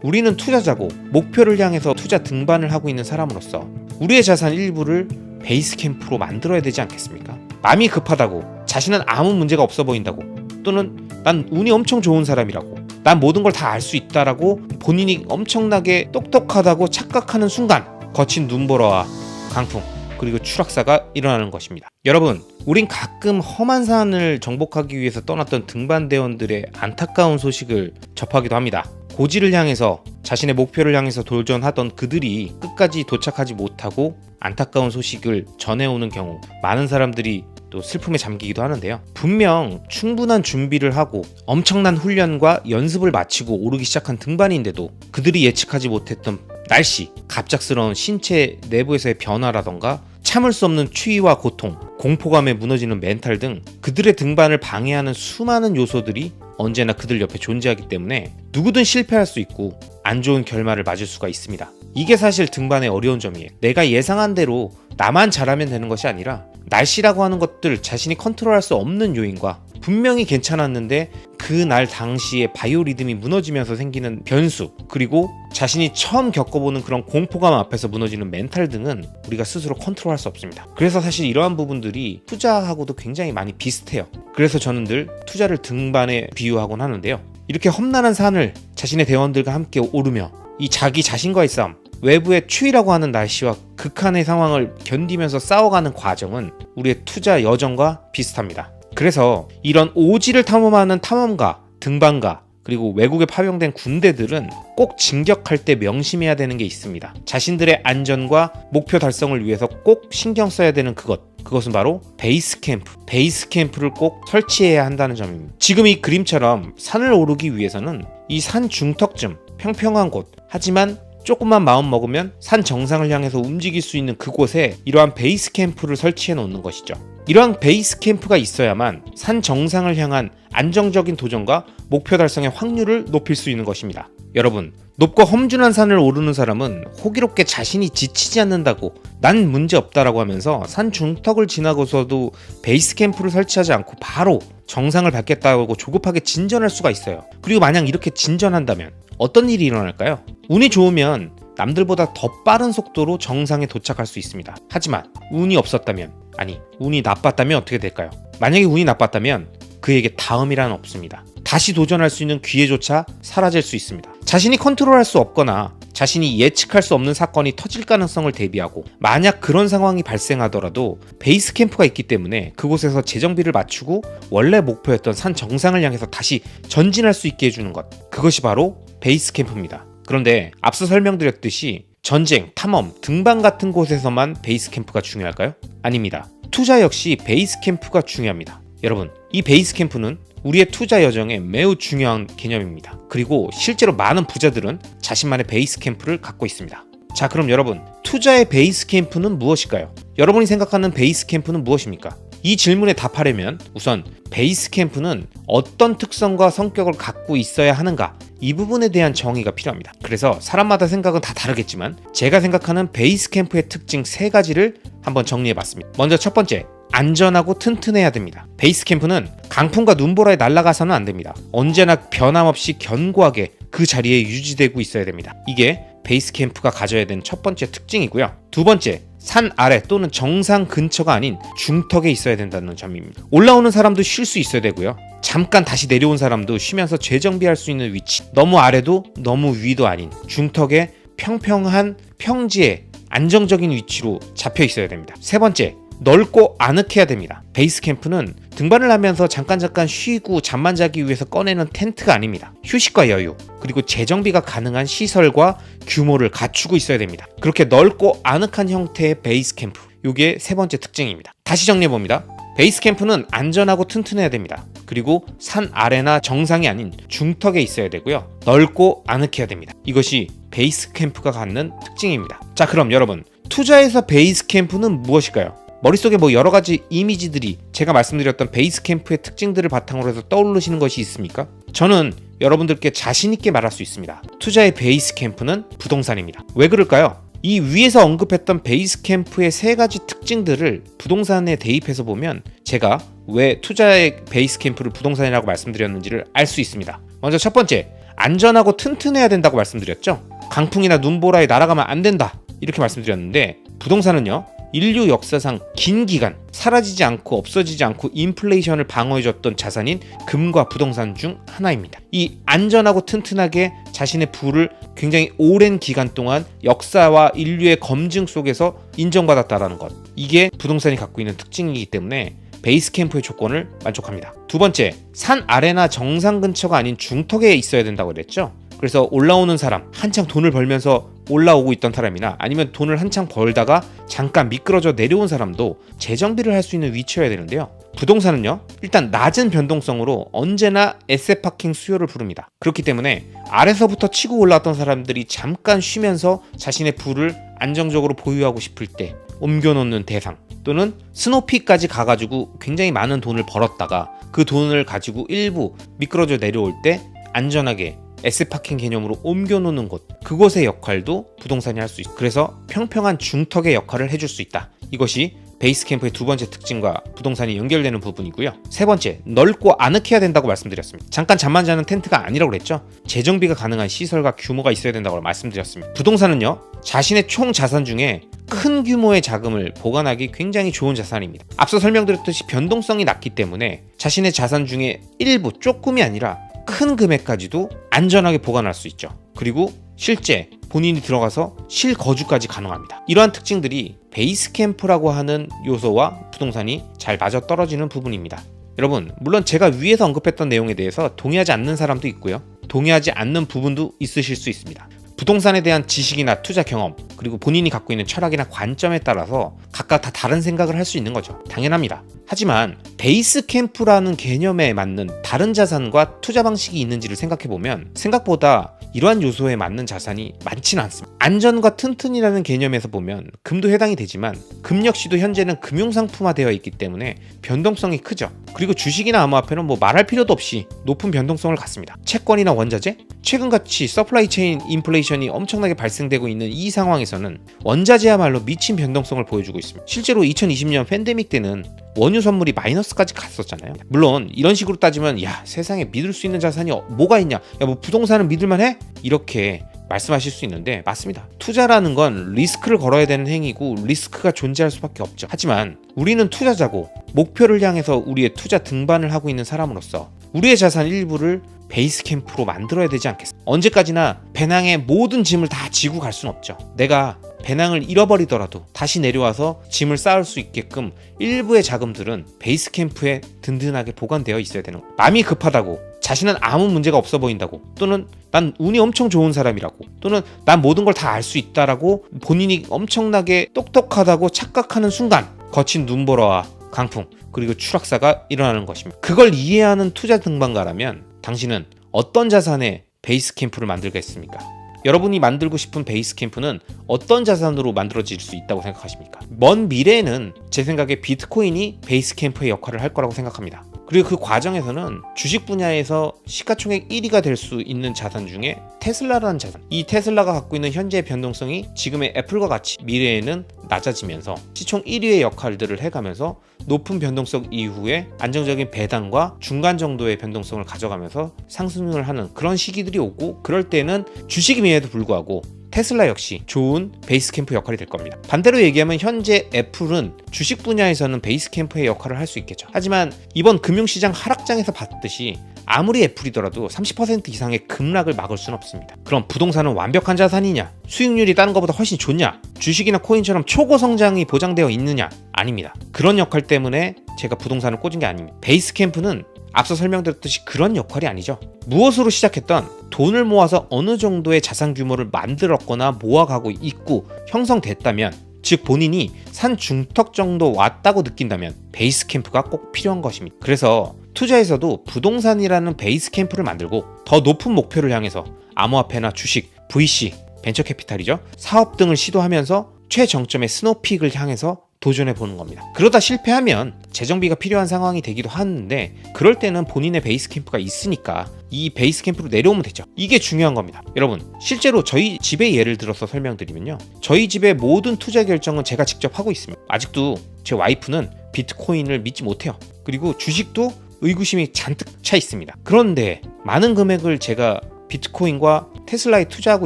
우리는 투자자고 목표를 향해서 투자 등반을 하고 있는 사람으로서 우리의 자산 일부를 베이스캠프로 만들어야 되지 않겠습니까? 마음이 급하다고, 자신은 아무 문제가 없어 보인다고, 또는 난 운이 엄청 좋은 사람이라고, 난 모든 걸 다 알 수 있다라고 본인이 엄청나게 똑똑하다고 착각하는 순간 거친 눈보라와 강풍 그리고 추락사가 일어나는 것입니다. 여러분, 우린 가끔 험한 산을 정복하기 위해서 떠났던 등반대원들의 안타까운 소식을 접하기도 합니다. 고지를 향해서, 자신의 목표를 향해서 도전하던 그들이 끝까지 도착하지 못하고 안타까운 소식을 전해오는 경우 많은 사람들이 또 슬픔에 잠기기도 하는데요. 분명 충분한 준비를 하고 엄청난 훈련과 연습을 마치고 오르기 시작한 등반인데도 그들이 예측하지 못했던 날씨, 갑작스러운 신체 내부에서의 변화라던가 참을 수 없는 추위와 고통, 공포감에 무너지는 멘탈 등 그들의 등반을 방해하는 수많은 요소들이 언제나 그들 옆에 존재하기 때문에 누구든 실패할 수 있고 안 좋은 결말을 맞을 수가 있습니다. 이게 사실 등반의 어려운 점이에요. 내가 예상한 대로 나만 잘하면 되는 것이 아니라 날씨라고 하는 것들 자신이 컨트롤할 수 없는 요인과 분명히 괜찮았는데 그날 당시에 바이오리듬이 무너지면서 생기는 변수, 그리고 자신이 처음 겪어보는 그런 공포감 앞에서 무너지는 멘탈 등은 우리가 스스로 컨트롤할 수 없습니다. 그래서 사실 이러한 부분들이 투자하고도 굉장히 많이 비슷해요. 그래서 저는 늘 투자를 등반에 비유하곤 하는데요. 이렇게 험난한 산을 자신의 대원들과 함께 오르며 이 자기 자신과의 싸움, 외부의 추위라고 하는 날씨와 극한의 상황을 견디면서 싸워가는 과정은 우리의 투자 여정과 비슷합니다. 그래서 이런 오지를 탐험하는 탐험가, 등반가, 그리고 외국에 파병된 군대들은 꼭 진격할 때 명심해야 되는 게 있습니다. 자신들의 안전과 목표 달성을 위해서 꼭 신경 써야 되는 그것은 바로 베이스캠프를 꼭 설치해야 한다는 점입니다. 지금 이 그림처럼 산을 오르기 위해서는 이 산 중턱쯤 평평한 곳, 하지만 조금만 마음 먹으면 산 정상을 향해서 움직일 수 있는 그곳에 이러한 베이스 캠프를 설치해 놓는 것이죠. 이러한 베이스 캠프가 있어야만 산 정상을 향한 안정적인 도전과 목표 달성의 확률을 높일 수 있는 것입니다. 여러분, 높고 험준한 산을 오르는 사람은 호기롭게 자신이 지치지 않는다고, 난 문제 없다라고 하면서 산 중턱을 지나고서도 베이스 캠프를 설치하지 않고 바로 정상을 밟겠다고 조급하게 진전할 수가 있어요. 그리고 만약 이렇게 진전한다면 어떤 일이 일어날까요? 운이 좋으면 남들보다 더 빠른 속도로 정상에 도착할 수 있습니다. 하지만 운이 없었다면, 아니 운이 나빴다면 어떻게 될까요? 만약에 운이 나빴다면 그에게 다음이란 없습니다. 다시 도전할 수 있는 기회조차 사라질 수 있습니다. 자신이 컨트롤할 수 없거나 자신이 예측할 수 없는 사건이 터질 가능성을 대비하고 만약 그런 상황이 발생하더라도 베이스 캠프가 있기 때문에 그곳에서 재정비를 맞추고 원래 목표였던 산 정상을 향해서 다시 전진할 수 있게 해주는 것, 그것이 바로 베이스 캠프입니다. 그런데 앞서 설명드렸듯이 전쟁, 탐험, 등반 같은 곳에서만 베이스 캠프가 중요할까요? 아닙니다. 투자 역시 베이스 캠프가 중요합니다. 여러분, 이 베이스 캠프는 우리의 투자 여정에 매우 중요한 개념입니다. 그리고 실제로 많은 부자들은 자신만의 베이스 캠프를 갖고 있습니다. 자, 그럼 여러분, 투자의 베이스 캠프는 무엇일까요? 여러분이 생각하는 베이스 캠프는 무엇입니까? 이 질문에 답하려면 우선 베이스 캠프는 어떤 특성과 성격을 갖고 있어야 하는가, 이 부분에 대한 정의가 필요합니다. 그래서 사람마다 생각은 다 다르겠지만 제가 생각하는 베이스 캠프의 특징 3가지를 한번 정리해봤습니다. 먼저 첫 번째, 안전하고 튼튼해야 됩니다. 베이스 캠프는 강풍과 눈보라에 날아가서는 안 됩니다. 언제나 변함없이 견고하게 그 자리에 유지되고 있어야 됩니다. 이게 베이스 캠프가 가져야 되는 첫 번째 특징이고요. 두 번째, 산 아래 또는 정상 근처가 아닌 중턱에 있어야 된다는 점입니다. 올라오는 사람도 쉴 수 있어야 되고요. 잠깐 다시 내려온 사람도 쉬면서 재정비할 수 있는 위치, 너무 아래도 너무 위도 아닌 중턱에 평평한 평지에 안정적인 위치로 잡혀 있어야 됩니다. 세 번째, 넓고 아늑해야 됩니다. 베이스 캠프는 등반을 하면서 잠깐 쉬고 잠만 자기 위해서 꺼내는 텐트가 아닙니다. 휴식과 여유, 그리고 재정비가 가능한 시설과 규모를 갖추고 있어야 됩니다. 그렇게 넓고 아늑한 형태의 베이스 캠프, 이게 세 번째 특징입니다. 다시 정리해봅니다. 베이스 캠프는 안전하고 튼튼해야 됩니다. 그리고 산 아래나 정상이 아닌 중턱에 있어야 되고요. 넓고 아늑해야 됩니다. 이것이 베이스 캠프가 갖는 특징입니다. 자, 그럼 여러분, 투자에서 베이스 캠프는 무엇일까요? 머릿속에 여러 가지 이미지들이, 제가 말씀드렸던 베이스 캠프의 특징들을 바탕으로 해서 떠오르시는 것이 있습니까? 저는 여러분들께 자신 있게 말할 수 있습니다. 투자의 베이스 캠프는 부동산입니다. 왜 그럴까요? 이 위에서 언급했던 베이스 캠프의 3가지 특징들을 부동산에 대입해서 보면 제가 왜 투자의 베이스 캠프를 부동산이라고 말씀드렸는지를 알 수 있습니다. 먼저 첫 번째, 안전하고 튼튼해야 된다고 말씀드렸죠. 강풍이나 눈보라에 날아가면 안 된다 이렇게 말씀드렸는데, 부동산은요 인류 역사상 긴 기간 사라지지 않고 없어지지 않고 인플레이션을 방어해줬던 자산인 금과 부동산 중 하나입니다. 이 안전하고 튼튼하게 자신의 부를 굉장히 오랜 기간 동안 역사와 인류의 검증 속에서 인정받았다라는 것, 이게 부동산이 갖고 있는 특징이기 때문에 베이스 캠프의 조건을 만족합니다. 두 번째, 산 아래나 정상 근처가 아닌 중턱에 있어야 된다고 그랬죠. 그래서 올라오는 사람, 한창 돈을 벌면서 올라오고 있던 사람이나 아니면 돈을 한창 벌다가 잠깐 미끄러져 내려온 사람도 재정비를 할 수 있는 위치여야 되는데요. 부동산은요 일단 낮은 변동성으로 언제나 에셋 파킹 수요를 부릅니다. 그렇기 때문에 아래서부터 치고 올라왔던 사람들이 잠깐 쉬면서 자신의 부를 안정적으로 보유하고 싶을 때 옮겨놓는 대상, 또는 스노피까지 가가지고 굉장히 많은 돈을 벌었다가 그 돈을 가지고 일부 미끄러져 내려올 때 안전하게 에셋파킹 개념으로 옮겨놓는 곳, 그곳의 역할도 부동산이 할 수 있다. 그래서 평평한 중턱의 역할을 해줄 수 있다. 이것이 베이스 캠프의 두 번째 특징과 부동산이 연결되는 부분이고요. 세 번째, 넓고 아늑해야 된다고 말씀드렸습니다. 잠깐 잠만 자는 텐트가 아니라고 그랬죠. 재정비가 가능한 시설과 규모가 있어야 된다고 말씀드렸습니다. 부동산은요 자신의 총 자산 중에 큰 규모의 자금을 보관하기 굉장히 좋은 자산입니다. 앞서 설명드렸듯이 변동성이 낮기 때문에 자신의 자산 중에 일부, 조금이 아니라 큰 금액까지도 안전하게 보관할 수 있죠. 그리고 실제 본인이 들어가서 실거주까지 가능합니다. 이러한 특징들이 베이스 캠프라고 하는 요소와 부동산이 잘 맞아떨어지는 부분입니다. 여러분, 물론 제가 위에서 언급했던 내용에 대해서 동의하지 않는 사람도 있고요, 동의하지 않는 부분도 있으실 수 있습니다. 부동산에 대한 지식이나 투자 경험, 그리고 본인이 갖고 있는 철학이나 관점에 따라서 각각 다 다른 생각을 할 수 있는 거죠. 당연합니다. 하지만 베이스 캠프라는 개념에 맞는 다른 자산과 투자 방식이 있는지를 생각해보면 생각보다 이러한 요소에 맞는 자산이 많지는 않습니다. 안전과 튼튼이라는 개념에서 보면 금도 해당이 되지만 금 역시도 현재는 금융상품화되어 있기 때문에 변동성이 크죠. 그리고 주식이나 암호화폐는 뭐 말할 필요도 없이 높은 변동성을 갖습니다. 채권이나 원자재? 최근같이 서플라이 체인 인플레이션이 엄청나게 발생되고 있는 이 상황에서는 원자재야말로 미친 변동성을 보여주고 있습니다. 실제로 2020년 팬데믹 때는 원유 선물이 마이너스까지 갔었잖아요. 물론 이런 식으로 따지면 야, 세상에 믿을 수 있는 자산이 뭐가 있냐, 야, 뭐 부동산은 믿을만 해? 이렇게 말씀하실 수 있는데 맞습니다. 투자라는 건 리스크를 걸어야 되는 행위고 리스크가 존재할 수밖에 없죠. 하지만 우리는 투자자고 목표를 향해서 우리의 투자 등반을 하고 있는 사람으로서 우리의 자산 일부를 베이스 캠프로 만들어야 되지 않겠습니까? 언제까지나 배낭에 모든 짐을 다 지고 갈 수는 없죠. 내가 배낭을 잃어버리더라도 다시 내려와서 짐을 쌓을 수 있게끔 일부의 자금들은 베이스 캠프에 든든하게 보관되어 있어야 되는 거예요. 마음이 급하다고, 자신은 아무 문제가 없어 보인다고, 또는 난 운이 엄청 좋은 사람이라고, 또는 난 모든 걸 다 알 수 있다라고 본인이 엄청나게 똑똑하다고 착각하는 순간 거친 눈보라와 강풍, 그리고 추락사가 일어나는 것입니다. 그걸 이해하는 투자 등반가라면 당신은 어떤 자산의 베이스 캠프를 만들겠습니까? 여러분이 만들고 싶은 베이스 캠프는 어떤 자산으로 만들어질 수 있다고 생각하십니까? 먼 미래에는 제 생각에 비트코인이 베이스 캠프의 역할을 할 거라고 생각합니다. 그리고 그 과정에서는 주식 분야에서 시가총액 1위가 될 수 있는 자산 중에 테슬라라는 자산, 이 테슬라가 갖고 있는 현재의 변동성이 지금의 애플과 같이 미래에는 낮아지면서 시총 1위의 역할들을 해가면서 높은 변동성 이후에 안정적인 배당과 중간 정도의 변동성을 가져가면서 상승을 하는 그런 시기들이 오고, 그럴 때는 주식임에도 불구하고 테슬라 역시 좋은 베이스 캠프 역할이 될 겁니다. 반대로 얘기하면 현재 애플은 주식 분야에서는 베이스 캠프의 역할을 할 수 있겠죠. 하지만 이번 금융시장 하락장에서 봤듯이 아무리 애플이더라도 30% 이상의 급락을 막을 수는 없습니다. 그럼 부동산은 완벽한 자산이냐? 수익률이 다른 것보다 훨씬 좋냐? 주식이나 코인처럼 초고 성장이 보장되어 있느냐? 아닙니다. 그런 역할 때문에 제가 부동산을 꽂은 게 아닙니다. 베이스 캠프는 앞서 설명드렸듯이 그런 역할이 아니죠. 무엇으로 시작했던 돈을 모아서 어느 정도의 자산 규모를 만들었거나 모아가고 있고 형성됐다면, 즉 본인이 산 중턱 정도 왔다고 느낀다면 베이스 캠프가 꼭 필요한 것입니다. 그래서 투자에서도 부동산이라는 베이스 캠프를 만들고 더 높은 목표를 향해서 암호화폐나 주식, VC, 벤처캐피탈이죠, 사업 등을 시도하면서 최정점의 스노픽을 향해서 도전해 보는 겁니다. 그러다 실패하면 재정비가 필요한 상황이 되기도 하는데, 그럴 때는 본인의 베이스 캠프가 있으니까 이 베이스 캠프로 내려오면 되죠. 이게 중요한 겁니다. 여러분, 실제로 저희 집의 예를 들어서 설명드리면요, 저희 집의 모든 투자 결정은 제가 직접 하고 있습니다. 아직도 제 와이프는 비트코인을 믿지 못해요. 그리고 주식도 의구심이 잔뜩 차 있습니다. 그런데 많은 금액을 제가 비트코인과 테슬라에 투자하고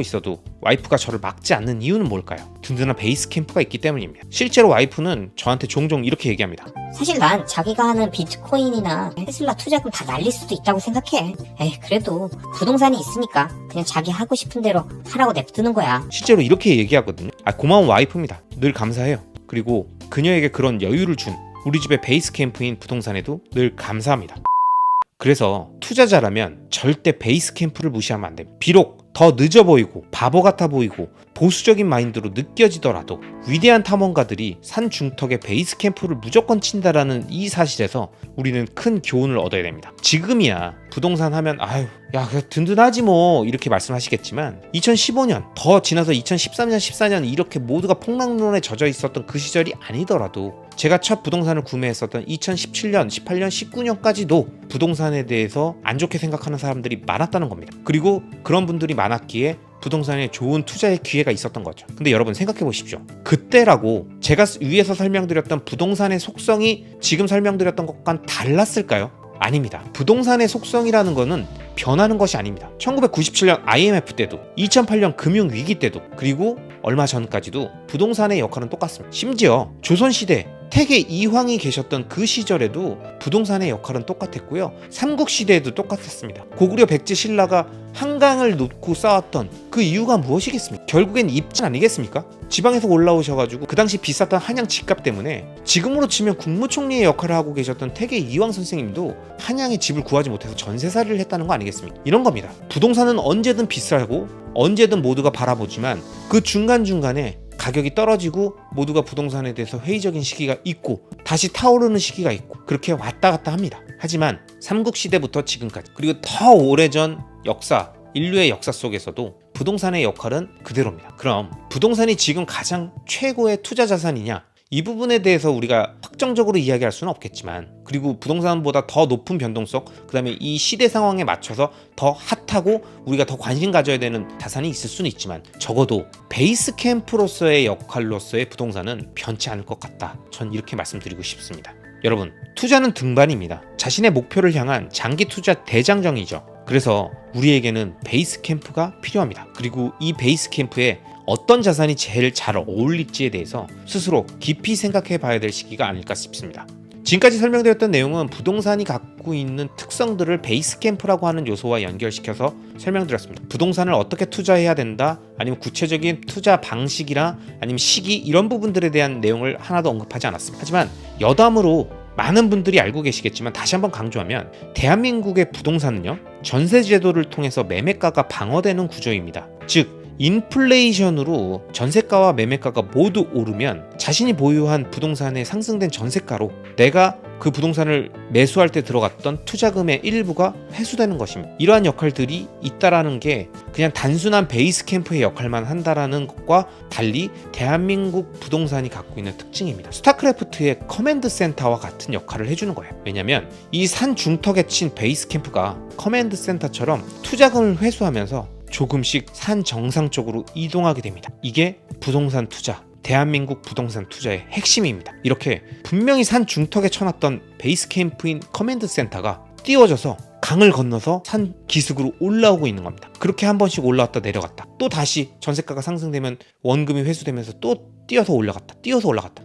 있어도 와이프가 저를 막지 않는 이유는 뭘까요? 든든한 베이스 캠프가 있기 때문입니다. 실제로 와이프는 저한테 종종 이렇게 얘기합니다. 사실 난 자기가 하는 비트코인이나 테슬라 투자금 다 날릴 수도 있다고 생각해. 그래도 부동산이 있으니까 그냥 자기 하고 싶은 대로 하라고 냅두는 거야. 실제로 이렇게 얘기하거든요. 고마운 와이프입니다. 늘 감사해요. 그리고 그녀에게 그런 여유를 준 우리 집의 베이스 캠프인 부동산에도 늘 감사합니다. 그래서 투자자라면 절대 베이스 캠프를 무시하면 안 됩니다. 비록 더 늦어 보이고 바보 같아 보이고 보수적인 마인드로 느껴지더라도 위대한 탐험가들이 산 중턱에 베이스 캠프를 무조건 친다라는 이 사실에서 우리는 큰 교훈을 얻어야 됩니다. 지금이야 부동산 하면 야 든든하지 뭐 이렇게 말씀하시겠지만 2015년 더 지나서 2013년 14년 이렇게 모두가 폭락론에 젖어 있었던 그 시절이 아니더라도 제가 첫 부동산을 구매했었던 2017년, 18년, 19년까지도 부동산에 대해서 안 좋게 생각하는 사람들이 많았다는 겁니다. 그리고 그런 분들이 많았기에 부동산에 좋은 투자의 기회가 있었던 거죠. 근데 여러분 생각해 보십시오. 그때라고 제가 위에서 설명드렸던 부동산의 속성이 지금 설명드렸던 것과는 달랐을까요? 아닙니다. 부동산의 속성이라는 거는 변하는 것이 아닙니다. 1997년 IMF 때도 2008년 금융위기 때도 그리고 얼마 전까지도 부동산의 역할은 똑같습니다. 심지어 조선시대 태계 이황이 계셨던 그 시절에도 부동산의 역할은 똑같았고요. 삼국시대에도 똑같았습니다. 고구려 백제 신라가 한강을 놓고 싸웠던 그 이유가 무엇이겠습니까? 결국엔 입지 아니겠습니까? 지방에서 올라오셔가지고 그 당시 비쌌던 한양 집값 때문에 지금으로 치면 국무총리의 역할을 하고 계셨던 태계 이황 선생님도 한양에 집을 구하지 못해서 전세살이를 했다는 거 아니겠습니까? 이런 겁니다. 부동산은 언제든 비싸고 언제든 모두가 바라보지만 그 중간중간에 가격이 떨어지고 모두가 부동산에 대해서 회의적인 시기가 있고 다시 타오르는 시기가 있고 그렇게 왔다 갔다 합니다. 하지만 삼국시대부터 지금까지 그리고 더 오래전 역사, 인류의 역사 속에서도 부동산의 역할은 그대로입니다. 그럼 부동산이 지금 가장 최고의 투자 자산이냐? 이 부분에 대해서 우리가 확정적으로 이야기할 수는 없겠지만 그리고 부동산보다 더 높은 변동성 그 다음에 이 시대 상황에 맞춰서 더 핫하고 우리가 더 관심 가져야 되는 자산이 있을 수는 있지만 적어도 베이스 캠프로서의 역할로서의 부동산은 변치 않을 것 같다. 전 이렇게 말씀드리고 싶습니다. 여러분 투자는 등반입니다. 자신의 목표를 향한 장기 투자 대장정이죠. 그래서 우리에게는 베이스 캠프가 필요합니다. 그리고 이 베이스 캠프에 어떤 자산이 제일 잘 어울릴지에 대해서 스스로 깊이 생각해 봐야 될 시기가 아닐까 싶습니다. 지금까지 설명드렸던 내용은 부동산이 갖고 있는 특성들을 베이스 캠프라고 하는 요소와 연결시켜서 설명드렸습니다. 부동산을 어떻게 투자해야 된다, 아니면 구체적인 투자 방식이나 아니면 시기 이런 부분들에 대한 내용을 하나도 언급하지 않았습니다. 하지만 여담으로 많은 분들이 알고 계시겠지만 다시 한번 강조하면 대한민국의 부동산은요 전세 제도를 통해서 매매가가 방어되는 구조입니다. 즉 인플레이션으로 전세가와 매매가가 모두 오르면 자신이 보유한 부동산의 상승된 전세가로 내가 그 부동산을 매수할 때 들어갔던 투자금의 일부가 회수되는 것입니다. 이러한 역할들이 있다라는 게 그냥 단순한 베이스 캠프의 역할만 한다라는 것과 달리 대한민국 부동산이 갖고 있는 특징입니다. 스타크래프트의 커맨드 센터와 같은 역할을 해주는 거예요. 왜냐면 이 산 중턱에 친 베이스 캠프가 커맨드 센터처럼 투자금을 회수하면서 조금씩 산 정상 쪽으로 이동하게 됩니다. 이게 부동산 투자, 대한민국 부동산 투자의 핵심입니다. 이렇게 분명히 산 중턱에 쳐놨던 베이스 캠프인 커맨드 센터가 띄워져서 강을 건너서 산 기슭으로 올라오고 있는 겁니다. 그렇게 한 번씩 올라왔다 내려갔다 또 다시 전세가가 상승되면 원금이 회수되면서 또 뛰어서 올라갔다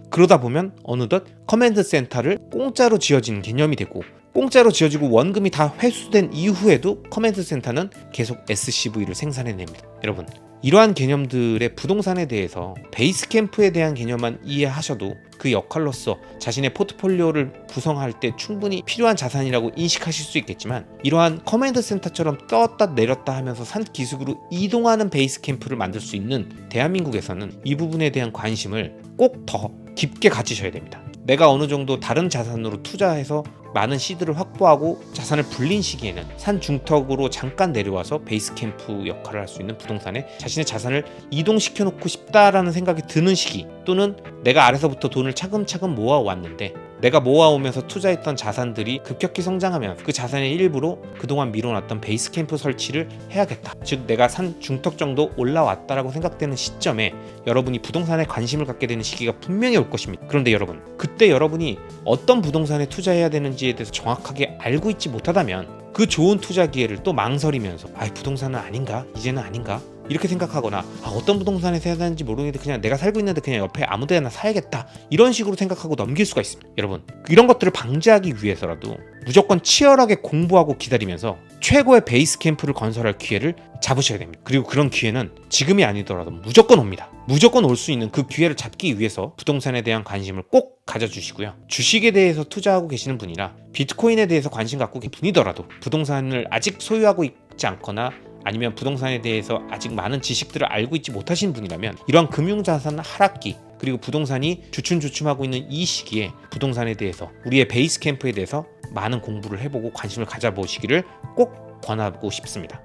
그러다 보면 어느덧 커맨드 센터를 공짜로 지어진 개념이 되고 공짜로 지어지고 원금이 다 회수된 이후에도 커맨드 센터는 계속 SCV를 생산해냅니다. 여러분 이러한 개념들의 부동산에 대해서 베이스 캠프에 대한 개념만 이해하셔도 그 역할로서 자신의 포트폴리오를 구성할 때 충분히 필요한 자산이라고 인식하실 수 있겠지만 이러한 커맨드 센터처럼 떴다 내렸다 하면서 산 기슭으로 이동하는 베이스 캠프를 만들 수 있는 대한민국에서는 이 부분에 대한 관심을 꼭 더 깊게 가지셔야 됩니다. 내가 어느 정도 다른 자산으로 투자해서 많은 시드를 확보하고 자산을 불린 시기에는 산 중턱으로 잠깐 내려와서 베이스 캠프 역할을 할 수 있는 부동산에 자신의 자산을 이동시켜 놓고 싶다라는 생각이 드는 시기 또는 내가 아래서부터 돈을 차근차근 모아왔는데 내가 모아오면서 투자했던 자산들이 급격히 성장하면 그 자산의 일부로 그동안 미뤄놨던 베이스 캠프 설치를 해야겠다. 즉 내가 산 중턱 정도 올라왔다라고 생각되는 시점에 여러분이 부동산에 관심을 갖게 되는 시기가 분명히 올 것입니다. 그런데 여러분 그때 여러분이 어떤 부동산에 투자해야 되는지에 대해서 정확하게 알고 있지 못하다면 그 좋은 투자 기회를 또 망설이면서 부동산은 아닌가? 이제는 아닌가? 이렇게 생각하거나 어떤 부동산에 사야 되는지 모르겠는데 그냥 내가 살고 있는데 그냥 옆에 아무 데나 사야겠다, 이런 식으로 생각하고 넘길 수가 있습니다. 여러분, 이런 것들을 방지하기 위해서라도 무조건 치열하게 공부하고 기다리면서 최고의 베이스 캠프를 건설할 기회를 잡으셔야 됩니다. 그리고 그런 기회는 지금이 아니더라도 무조건 옵니다. 무조건 올 수 있는 그 기회를 잡기 위해서 부동산에 대한 관심을 꼭 가져주시고요. 주식에 대해서 투자하고 계시는 분이나 비트코인에 대해서 관심 갖고 계신 분이더라도 부동산을 아직 소유하고 있지 않거나 아니면 부동산에 대해서 아직 많은 지식들을 알고 있지 못하신 분이라면 이러한 금융자산 하락기, 그리고 부동산이 주춤주춤하고 있는 이 시기에 부동산에 대해서, 우리의 베이스 캠프에 대해서 많은 공부를 해보고 관심을 가져보시기를 꼭 권하고 싶습니다.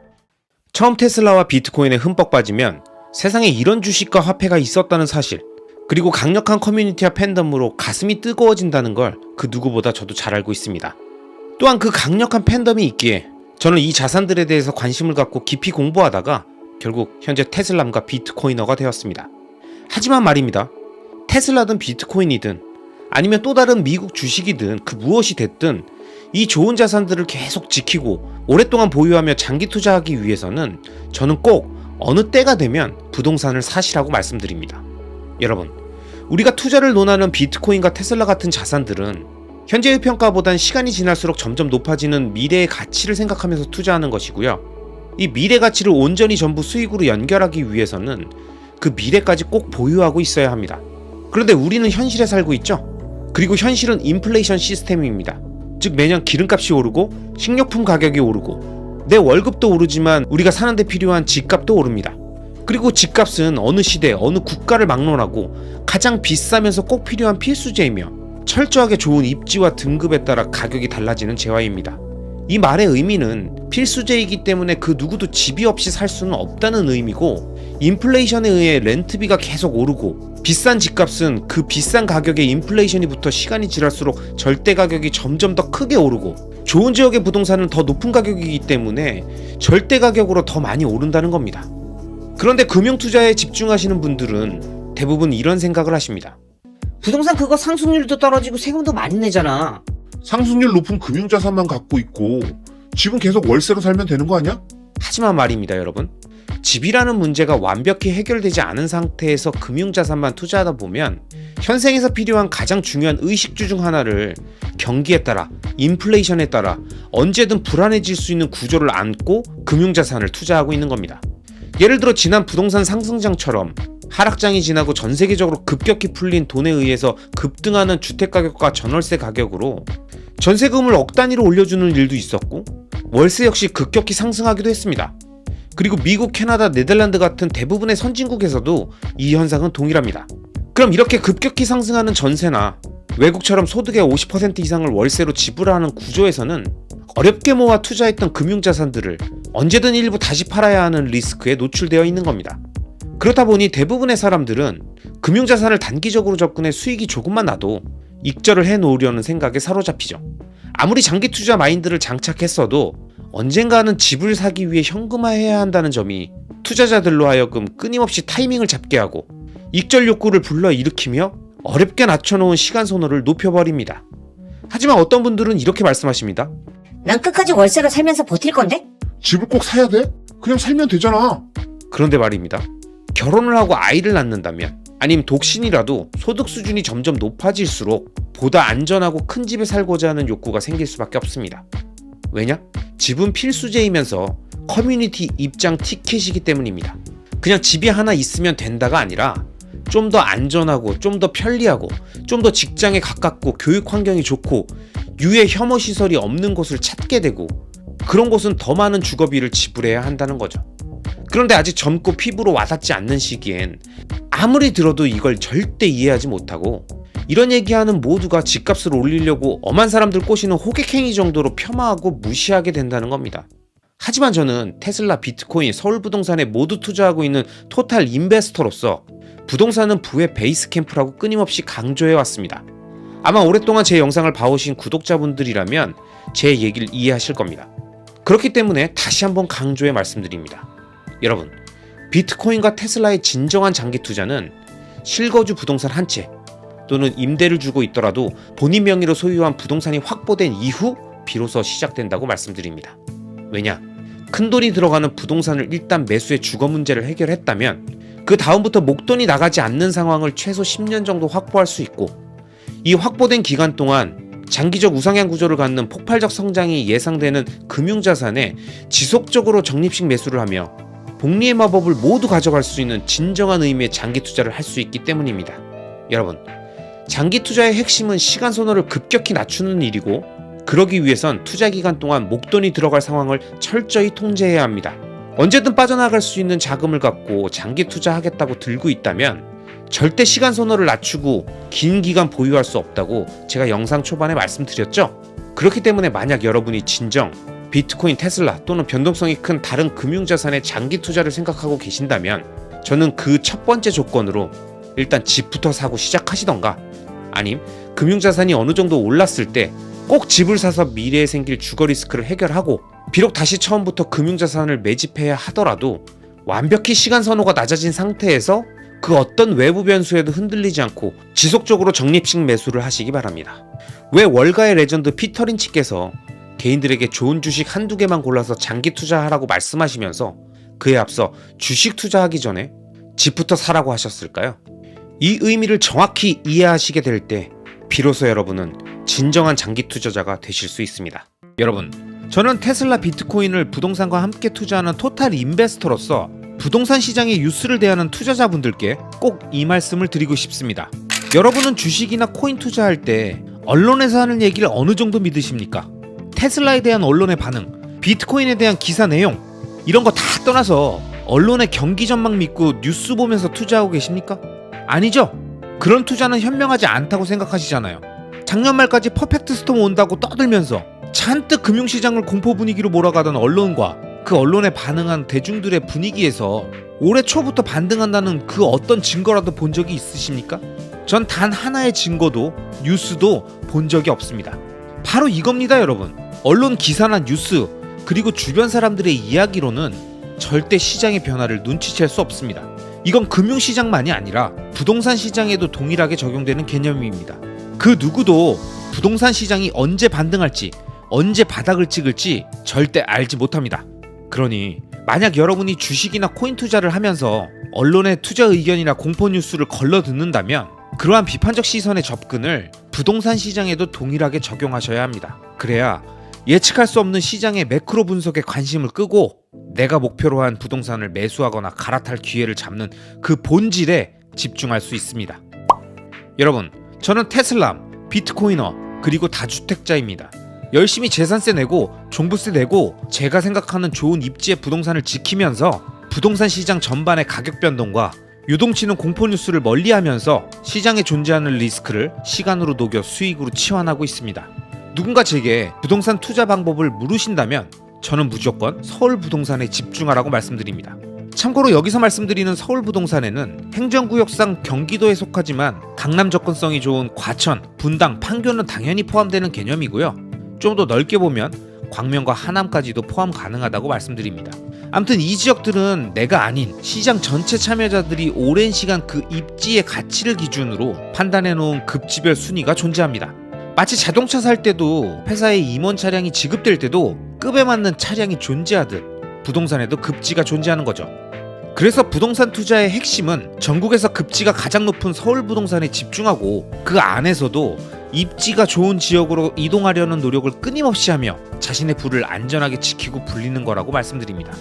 처음 테슬라와 비트코인에 흠뻑 빠지면 세상에 이런 주식과 화폐가 있었다는 사실, 그리고 강력한 커뮤니티와 팬덤으로 가슴이 뜨거워진다는 걸 그 누구보다 저도 잘 알고 있습니다. 또한 그 강력한 팬덤이 있기에 저는 이 자산들에 대해서 관심을 갖고 깊이 공부하다가 결국 현재 테슬라과 비트코이너가 되었습니다. 하지만 말입니다. 테슬라든 비트코인이든 아니면 또 다른 미국 주식이든 그 무엇이 됐든 이 좋은 자산들을 계속 지키고 오랫동안 보유하며 장기 투자하기 위해서는 저는 꼭 어느 때가 되면 부동산을 사시라고 말씀드립니다. 여러분, 우리가 투자를 논하는 비트코인과 테슬라 같은 자산들은 현재의 평가보단 시간이 지날수록 점점 높아지는 미래의 가치를 생각하면서 투자하는 것이고요. 이 미래 가치를 온전히 전부 수익으로 연결하기 위해서는 그 미래까지 꼭 보유하고 있어야 합니다. 그런데 우리는 현실에 살고 있죠. 그리고 현실은 인플레이션 시스템입니다. 즉 매년 기름값이 오르고 식료품 가격이 오르고 내 월급도 오르지만 우리가 사는데 필요한 집값도 오릅니다. 그리고 집값은 어느 시대, 어느 국가를 막론하고 가장 비싸면서 꼭 필요한 필수제이며 철저하게 좋은 입지와 등급에 따라 가격이 달라지는 재화입니다. 이 말의 의미는 필수제이기 때문에 그 누구도 집이 없이 살 수는 없다는 의미고, 인플레이션에 의해 렌트비가 계속 오르고 비싼 집값은 그 비싼 가격에 인플레이션이 붙어 시간이 지날수록 절대 가격이 점점 더 크게 오르고, 좋은 지역의 부동산은 더 높은 가격이기 때문에 절대 가격으로 더 많이 오른다는 겁니다. 그런데 금융투자에 집중하시는 분들은 대부분 이런 생각을 하십니다. 부동산 그거 상승률도 떨어지고 세금도 많이 내잖아. 상승률 높은 금융자산만 갖고 있고 집은 계속 월세로 살면 되는 거 아니야? 하지만 말입니다, 여러분. 집이라는 문제가 완벽히 해결되지 않은 상태에서 금융자산만 투자하다 보면 현생에서 필요한 가장 중요한 의식주 중 하나를 경기에 따라, 인플레이션에 따라 언제든 불안해질 수 있는 구조를 안고 금융자산을 투자하고 있는 겁니다. 예를 들어 지난 부동산 상승장처럼 하락장이 지나고 전 세계적으로 급격히 풀린 돈에 의해서 급등하는 주택가격과 전월세 가격으로 전세금을 억 단위로 올려주는 일도 있었고, 월세 역시 급격히 상승하기도 했습니다. 그리고 미국, 캐나다, 네덜란드 같은 대부분의 선진국에서도 이 현상은 동일합니다. 그럼 이렇게 급격히 상승하는 전세나 외국처럼 소득의 50% 이상을 월세로 지불하는 구조에서는 어렵게 모아 투자했던 금융자산들을 언제든 일부 다시 팔아야 하는 리스크에 노출되어 있는 겁니다. 그렇다 보니 대부분의 사람들은 금융자산을 단기적으로 접근해 수익이 조금만 나도 익절을 해놓으려는 생각에 사로잡히죠. 아무리 장기 투자 마인드를 장착했어도 언젠가는 집을 사기 위해 현금화해야 한다는 점이 투자자들로 하여금 끊임없이 타이밍을 잡게 하고 익절 욕구를 불러일으키며 어렵게 낮춰놓은 시간 선호를 높여버립니다. 하지만 어떤 분들은 이렇게 말씀하십니다. 난 끝까지 월세로 살면서 버틸 건데? 집을 꼭 사야 돼? 그냥 살면 되잖아. 그런데 말입니다. 결혼을 하고 아이를 낳는다면, 아니면 독신이라도 소득 수준이 점점 높아질수록 보다 안전하고 큰 집에 살고자 하는 욕구가 생길 수밖에 없습니다. 왜냐? 집은 필수제이면서 커뮤니티 입장 티켓이기 때문입니다. 그냥 집이 하나 있으면 된다가 아니라 좀 더 안전하고 좀 더 편리하고 좀 더 직장에 가깝고 교육 환경이 좋고 유해 혐오 시설이 없는 곳을 찾게 되고, 그런 곳은 더 많은 주거비를 지불해야 한다는 거죠. 그런데 아직 젊고 피부로 와닿지 않는 시기엔 아무리 들어도 이걸 절대 이해하지 못하고, 이런 얘기하는 모두가 집값을 올리려고 엄한 사람들 꼬시는 호객행위 정도로 폄하하고 무시하게 된다는 겁니다. 하지만 저는 테슬라, 비트코인, 서울부동산에 모두 투자하고 있는 토탈 인베스터로서 부동산은 부의 베이스 캠프라고 끊임없이 강조해왔습니다. 아마 오랫동안 제 영상을 봐오신 구독자분들이라면 제 얘기를 이해하실 겁니다. 그렇기 때문에 다시 한번 강조해 말씀드립니다. 여러분, 비트코인과 테슬라의 진정한 장기 투자는 실거주 부동산 한 채 또는 임대를 주고 있더라도 본인 명의로 소유한 부동산이 확보된 이후 비로소 시작된다고 말씀드립니다. 왜냐? 큰돈이 들어가는 부동산을 일단 매수해 주거 문제를 해결했다면 그 다음부터 목돈이 나가지 않는 상황을 최소 10년 정도 확보할 수 있고, 이 확보된 기간 동안 장기적 우상향 구조를 갖는 폭발적 성장이 예상되는 금융자산에 지속적으로 적립식 매수를 하며 복리의 마법을 모두 가져갈 수 있는 진정한 의미의 장기 투자를 할 수 있기 때문입니다. 여러분, 장기 투자의 핵심은 시간 선호를 급격히 낮추는 일이고, 그러기 위해선 투자 기간 동안 목돈이 들어갈 상황을 철저히 통제해야 합니다. 언제든 빠져나갈 수 있는 자금을 갖고 장기 투자하겠다고 들고 있다면 절대 시간 선호를 낮추고 긴 기간 보유할 수 없다고 제가 영상 초반에 말씀드렸죠? 그렇기 때문에 만약 여러분이 진정 비트코인, 테슬라 또는 변동성이 큰 다른 금융자산에 장기 투자를 생각하고 계신다면 저는 그 첫 번째 조건으로 일단 집부터 사고 시작하시던가, 아님 금융자산이 어느 정도 올랐을 때 꼭 집을 사서 미래에 생길 주거 리스크를 해결하고, 비록 다시 처음부터 금융자산을 매집해야 하더라도 완벽히 시간 선호가 낮아진 상태에서 그 어떤 외부 변수에도 흔들리지 않고 지속적으로 적립식 매수를 하시기 바랍니다. 왜 월가의 레전드 피터 린치께서 개인들에게 좋은 주식 한두 개만 골라서 장기 투자하라고 말씀하시면서 그에 앞서 주식 투자하기 전에 집부터 사라고 하셨을까요? 이 의미를 정확히 이해하시게 될 때 비로소 여러분은 진정한 장기 투자자가 되실 수 있습니다. 여러분, 저는 테슬라 비트코인을 부동산과 함께 투자하는 토탈 인베스터로서 부동산 시장의 뉴스를 대하는 투자자분들께 꼭 이 말씀을 드리고 싶습니다. 여러분은 주식이나 코인 투자할 때 언론에서 하는 얘기를 어느 정도 믿으십니까? 테슬라에 대한 언론의 반응, 비트코인에 대한 기사 내용, 이런 거 다 떠나서 언론의 경기 전망 믿고 뉴스 보면서 투자하고 계십니까? 아니죠? 그런 투자는 현명하지 않다고 생각하시잖아요. 작년 말까지 퍼펙트 스톰 온다고 떠들면서 잔뜩 금융시장을 공포 분위기로 몰아가던 언론과 그 언론에 반응한 대중들의 분위기에서 올해 초부터 반등한다는 그 어떤 증거라도 본 적이 있으십니까? 전 단 하나의 증거도 뉴스도 본 적이 없습니다. 바로 이겁니다, 여러분. 언론 기사나 뉴스, 그리고 주변 사람들의 이야기로는 절대 시장의 변화를 눈치챌 수 없습니다. 이건 금융시장만이 아니라 부동산 시장에도 동일하게 적용되는 개념입니다. 그 누구도 부동산 시장이 언제 반등할지, 언제 바닥을 찍을지 절대 알지 못합니다. 그러니 만약 여러분이 주식이나 코인 투자를 하면서 언론의 투자 의견이나 공포 뉴스를 걸러 듣는다면 그러한 비판적 시선의 접근을 부동산 시장에도 동일하게 적용하셔야 합니다. 그래야 예측할 수 없는 시장의 매크로 분석에 관심을 끄고 내가 목표로 한 부동산을 매수하거나 갈아탈 기회를 잡는 그 본질에 집중할 수 있습니다. 여러분, 저는 테슬라, 비트코이너, 그리고 다주택자입니다. 열심히 재산세 내고 종부세 내고 제가 생각하는 좋은 입지의 부동산을 지키면서 부동산 시장 전반의 가격 변동과 요동치는 공포 뉴스를 멀리하면서 시장에 존재하는 리스크를 시간으로 녹여 수익으로 치환하고 있습니다. 누군가 제게 부동산 투자 방법을 물으신다면 저는 무조건 서울 부동산에 집중하라고 말씀드립니다. 참고로 여기서 말씀드리는 서울 부동산에는 행정구역상 경기도에 속하지만 강남 접근성이 좋은 과천, 분당, 판교는 당연히 포함되는 개념이고요. 좀 더 넓게 보면 광명과 하남까지도 포함 가능하다고 말씀드립니다. 아무튼 이 지역들은 내가 아닌 시장 전체 참여자들이 오랜 시간 그 입지의 가치를 기준으로 판단해 놓은 급지별 순위가 존재합니다. 마치 자동차 살 때도 회사에 임원 차량이 지급될 때도 급에 맞는 차량이 존재하듯 부동산에도 급지가 존재하는 거죠. 그래서 부동산 투자의 핵심은 전국에서 급지가 가장 높은 서울 부동산에 집중하고 그 안에서도 입지가 좋은 지역으로 이동하려는 노력을 끊임없이 하며 자신의 부를 안전하게 지키고 불리는 거라고 말씀드립니다.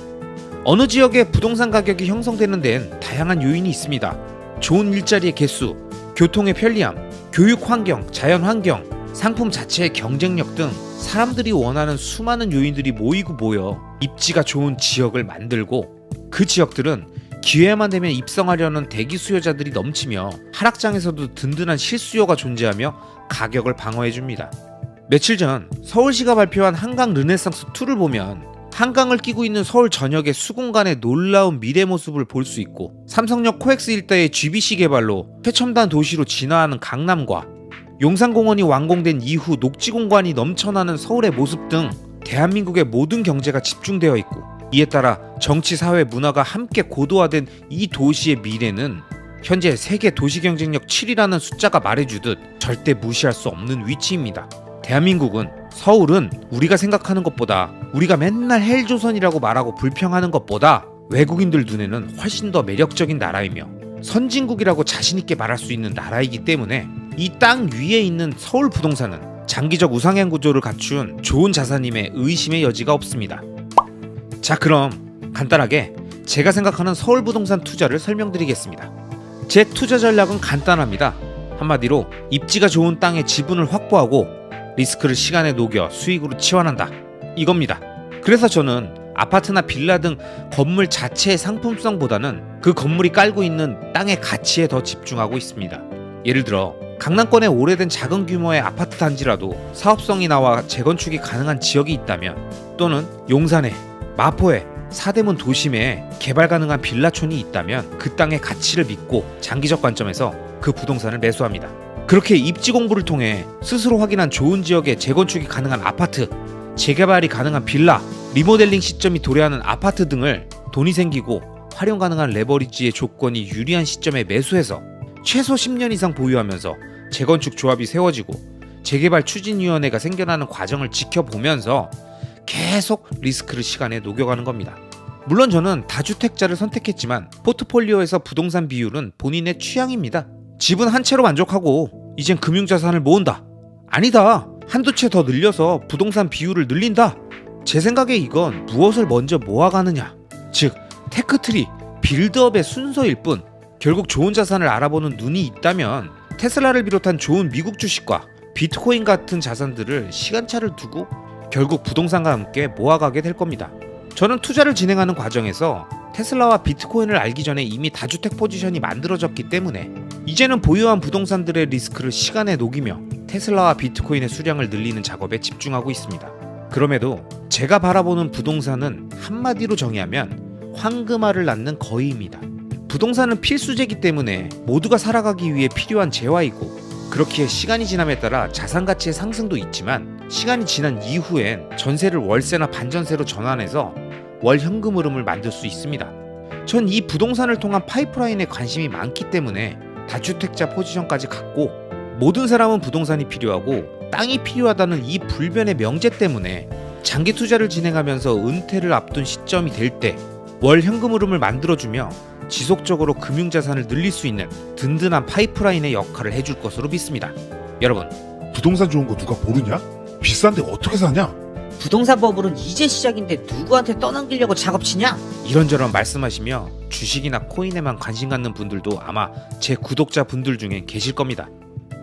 어느 지역에 부동산 가격이 형성되는 데엔 다양한 요인이 있습니다. 좋은 일자리의 개수, 교통의 편리함, 교육 환경, 자연 환경, 상품 자체의 경쟁력 등 사람들이 원하는 수많은 요인들이 모이고 모여 입지가 좋은 지역을 만들고, 그 지역들은 기회만 되면 입성하려는 대기 수요자들이 넘치며 하락장에서도 든든한 실수요가 존재하며 가격을 방어해줍니다. 며칠 전 서울시가 발표한 한강 르네상스2를 보면 한강을 끼고 있는 서울 전역의 수공간의 놀라운 미래 모습을 볼 수 있고, 삼성역 코엑스 일대의 GBC 개발로 최첨단 도시로 진화하는 강남과 용산공원이 완공된 이후 녹지공간이 넘쳐나는 서울의 모습 등 대한민국의 모든 경제가 집중되어 있고, 이에 따라 정치, 사회, 문화가 함께 고도화된 이 도시의 미래는 현재 세계 도시 경쟁력 7위라는 숫자가 말해주듯 절대 무시할 수 없는 위치입니다. 대한민국은 서울은 우리가 생각하는 것보다, 우리가 맨날 헬조선이라고 말하고 불평하는 것보다 외국인들 눈에는 훨씬 더 매력적인 나라이며 선진국이라고 자신있게 말할 수 있는 나라이기 때문에 이 땅 위에 있는 서울 부동산은 장기적 우상향 구조를 갖춘 좋은 자산임에 의심의 여지가 없습니다. 자, 그럼 간단하게 제가 생각하는 서울 부동산 투자를 설명드리겠습니다. 제 투자 전략은 간단합니다. 한마디로 입지가 좋은 땅에 지분을 확보하고 리스크를 시간에 녹여 수익으로 치환한다, 이겁니다. 그래서 저는 아파트나 빌라 등 건물 자체의 상품성보다는 그 건물이 깔고 있는 땅의 가치에 더 집중하고 있습니다. 예를 들어 강남권의 오래된 작은 규모의 아파트 단지라도 사업성이 나와 재건축이 가능한 지역이 있다면, 또는 용산에, 마포에, 사대문 도심에 개발 가능한 빌라촌이 있다면 그 땅의 가치를 믿고 장기적 관점에서 그 부동산을 매수합니다. 그렇게 입지 공부를 통해 스스로 확인한 좋은 지역에 재건축이 가능한 아파트, 재개발이 가능한 빌라, 리모델링 시점이 도래하는 아파트 등을 돈이 생기고 활용 가능한 레버리지의 조건이 유리한 시점에 매수해서 최소 10년 이상 보유하면서 재건축 조합이 세워지고 재개발 추진위원회가 생겨나는 과정을 지켜보면서 계속 리스크를 시간에 녹여가는 겁니다. 물론 저는 다주택자를 선택했지만 포트폴리오에서 부동산 비율은 본인의 취향입니다. 집은 한 채로 만족하고 이젠 금융자산을 모은다, 아니다, 한두 채 더 늘려서 부동산 비율을 늘린다, 제 생각에 이건 무엇을 먼저 모아가느냐, 즉 테크트리, 빌드업의 순서일 뿐, 결국 좋은 자산을 알아보는 눈이 있다면 테슬라를 비롯한 좋은 미국 주식과 비트코인 같은 자산들을 시간차를 두고 결국 부동산과 함께 모아가게 될 겁니다. 저는 투자를 진행하는 과정에서 테슬라와 비트코인을 알기 전에 이미 다주택 포지션이 만들어졌기 때문에 이제는 보유한 부동산들의 리스크를 시간에 녹이며 테슬라와 비트코인의 수량을 늘리는 작업에 집중하고 있습니다. 그럼에도 제가 바라보는 부동산은 한마디로 정의하면 황금알을 낳는 거위입니다. 부동산은 필수제이기 때문에 모두가 살아가기 위해 필요한 재화이고, 그렇기에 시간이 지남에 따라 자산 가치의 상승도 있지만 시간이 지난 이후엔 전세를 월세나 반전세로 전환해서 월 현금 흐름을 만들 수 있습니다. 전 이 부동산을 통한 파이프라인에 관심이 많기 때문에 다주택자 포지션까지 갖고, 모든 사람은 부동산이 필요하고 땅이 필요하다는 이 불변의 명제 때문에 장기 투자를 진행하면서 은퇴를 앞둔 시점이 될 때 월 현금 흐름을 만들어주며 지속적으로 금융자산을 늘릴 수 있는 든든한 파이프라인의 역할을 해줄 것으로 믿습니다. 여러분, 부동산 좋은 거 누가 모르냐? 비싼데 어떻게 사냐? 부동산 버블은 이제 시작인데 누구한테 떠넘기려고 작업치냐? 이런저런 말씀하시며 주식이나 코인에만 관심 갖는 분들도 아마 제 구독자분들 중에 계실 겁니다.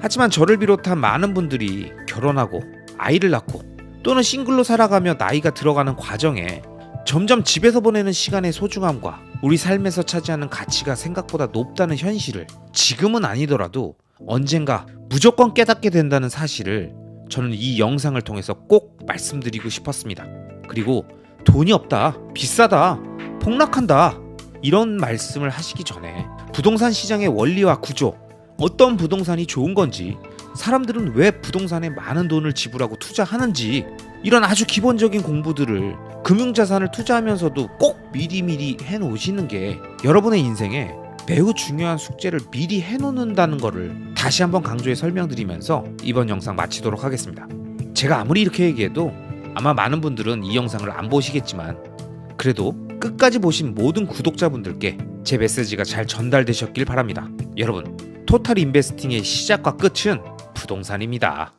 하지만 저를 비롯한 많은 분들이 결혼하고 아이를 낳고 또는 싱글로 살아가며 나이가 들어가는 과정에 점점 집에서 보내는 시간의 소중함과 우리 삶에서 차지하는 가치가 생각보다 높다는 현실을 지금은 아니더라도 언젠가 무조건 깨닫게 된다는 사실을 저는 이 영상을 통해서 꼭 말씀드리고 싶었습니다. 그리고 돈이 없다, 비싸다, 폭락한다, 이런 말씀을 하시기 전에 부동산 시장의 원리와 구조, 어떤 부동산이 좋은 건지, 사람들은 왜 부동산에 많은 돈을 지불하고 투자하는지, 이런 아주 기본적인 공부들을 금융자산을 투자하면서도 꼭 미리미리 해놓으시는 게 여러분의 인생에 매우 중요한 숙제를 미리 해놓는다는 거를 다시 한번 강조해 설명드리면서 이번 영상 마치도록 하겠습니다. 제가 아무리 이렇게 얘기해도 아마 많은 분들은 이 영상을 안 보시겠지만, 그래도 끝까지 보신 모든 구독자분들께 제 메시지가 잘 전달되셨길 바랍니다. 여러분, 토탈 인베스팅의 시작과 끝은 부동산입니다.